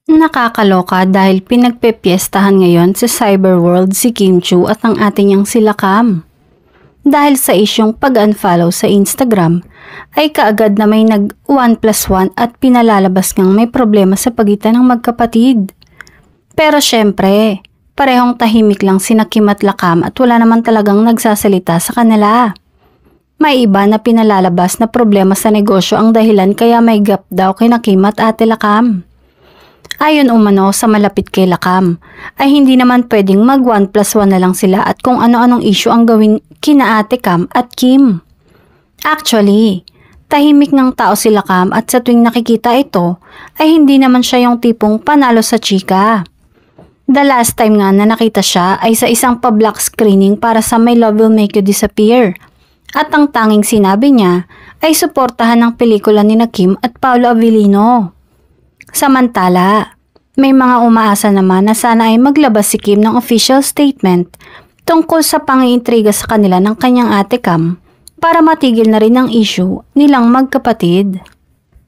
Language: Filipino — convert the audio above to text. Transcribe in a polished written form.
Nakakaloka dahil pinagpepiestahan ngayon sa cyberworld si Kim Chiu at ang ate niyang sila Cam. Dahil sa isyong pag-unfollow sa Instagram, ay kaagad na may nag 1+1 at pinalalabas ngang may problema sa pagitan ng magkapatid. Pero syempre, parehong tahimik lang sina Kim at Lakam at wala naman talagang nagsasalita sa kanila. May iba na pinalalabas na problema sa negosyo ang dahilan kaya may gap daw kina Kim at ate Lakam. Ayon umano sa malapit kay Lakam, ay hindi naman pwedeng mag 1+1 na lang sila at kung ano-anong issue ang gawin kina ate Cam at Kim. Actually, tahimik ng tao si Lakam at sa tuwing nakikita ito, ay hindi naman siya yung tipong panalo sa chika. The last time nga na nakita siya ay sa isang pa-block screening para sa My Love Will Make You Disappear. At ang tanging sinabi niya ay suportahan ng pelikula ni Kim at Paolo Avellino. Samantala, may mga umaasa naman na sana ay maglabas si Kim ng official statement tungkol sa pangiintriga sa kanila ng kanyang ate Cam para matigil na rin ang issue nilang magkapatid.